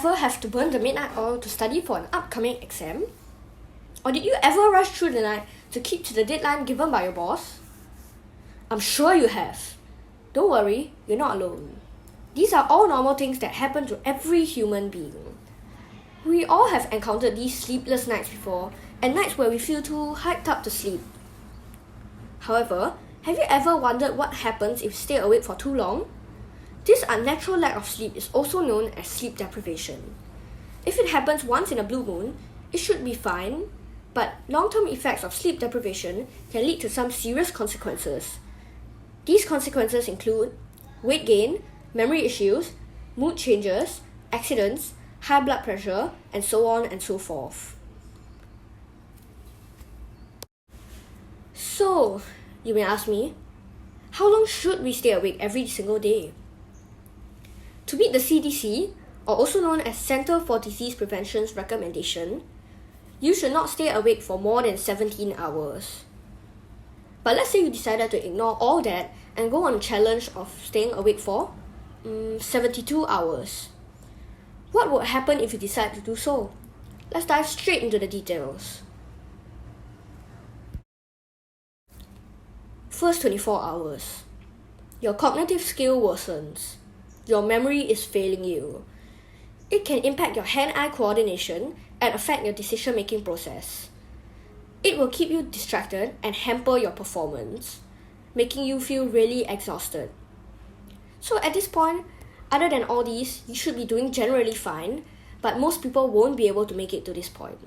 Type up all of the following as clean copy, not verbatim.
ever have to burn the midnight oil to study for an upcoming exam? Or did you ever rush through the night to keep to the deadline given by your boss? I'm sure you have. Don't worry, you're not alone. These are all normal things that happen to every human being. We all have encountered these sleepless nights before, and nights where we feel too hyped up to sleep. However, have you ever wondered what happens if you stay awake for too long? This unnatural lack of sleep is also known as sleep deprivation. If it happens once in a blue moon, it should be fine, but long-term effects of sleep deprivation can lead to some serious consequences. These consequences include weight gain, memory issues, mood changes, accidents, high blood pressure, and so on and so forth. So, you may ask me, how long should we stay awake every single day? To meet the CDC, or also known as Center for Disease Prevention's recommendation, you should not stay awake for more than 17 hours. But let's say you decided to ignore all that and go on a challenge of staying awake for 72 hours. What would happen if you decide to do so? Let's dive straight into the details. First 24 hours. Your cognitive skill worsens. Your memory is failing you. It can impact your hand-eye coordination and affect your decision-making process. It will keep you distracted and hamper your performance, making you feel really exhausted. So at this point, other than all these, you should be doing generally fine, but most people won't be able to make it to this point.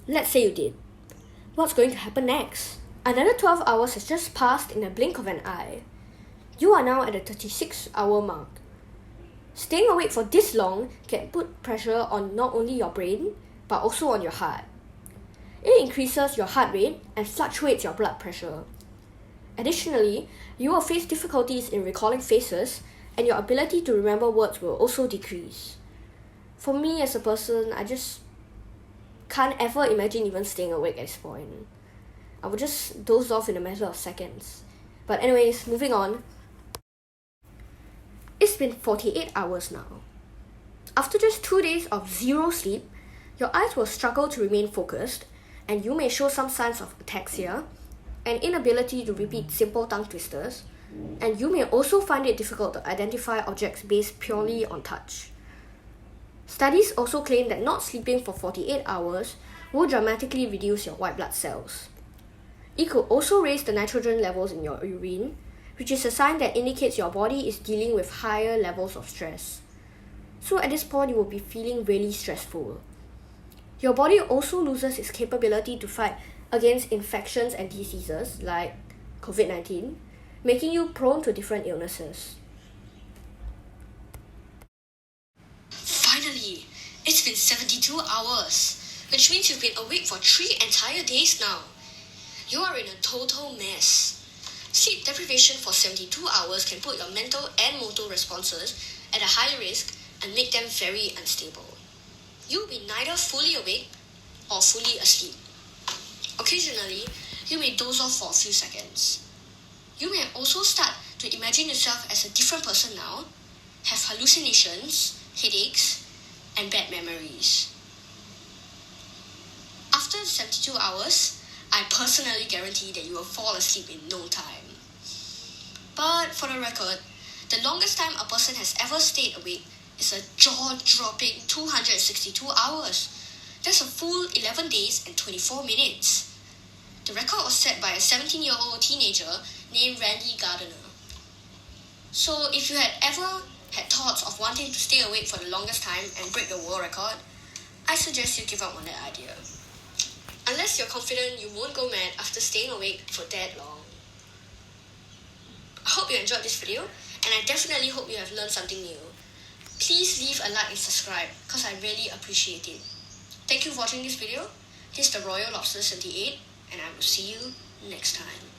Let's say you did. What's going to happen next? Another 12 hours has just passed in a blink of an eye. You are now at the 36-hour mark. Staying awake for this long can put pressure on not only your brain, but also on your heart. It increases your heart rate and fluctuates your blood pressure. Additionally, you will face difficulties in recalling faces, and your ability to remember words will also decrease. For me as a person, I just can't ever imagine even staying awake at this point. I would just doze off in a matter of seconds. But anyways, moving on. It's been 48 hours now. After just 2 days of zero sleep, your eyes will struggle to remain focused, and you may show some signs of ataxia, an inability to repeat simple tongue twisters, and you may also find it difficult to identify objects based purely on touch. Studies also claim that not sleeping for 48 hours will dramatically reduce your white blood cells. It could also raise the nitrogen levels in your urine, which is a sign that indicates your body is dealing with higher levels of stress. So at this point, you will be feeling really stressful. Your body also loses its capability to fight against infections and diseases like COVID-19, making you prone to different illnesses. Finally, it's been 72 hours, which means you've been awake for 3 entire days now. You are in a total mess. Sleep deprivation for 72 hours can put your mental and motor responses at a high risk and make them very unstable. You'll be neither fully awake or fully asleep. Occasionally, you may doze off for a few seconds. You may also start to imagine yourself as a different person now, have hallucinations, headaches, and bad memories. After 72 hours, I personally guarantee that you will fall asleep in no time. But for the record, the longest time a person has ever stayed awake is a jaw-dropping 262 hours. That's a full 11 days and 24 minutes. The record was set by a 17-year-old teenager named Randy Gardner. So if you had ever had thoughts of wanting to stay awake for the longest time and break the world record, I suggest you give up on that idea. Unless you're confident you won't go mad after staying awake for that long. I hope you enjoyed this video, and I definitely hope you have learned something new. Please leave a like and subscribe, cause I really appreciate it. Thank you for watching this video. This is the Royal Lobster 78, and I will see you next time.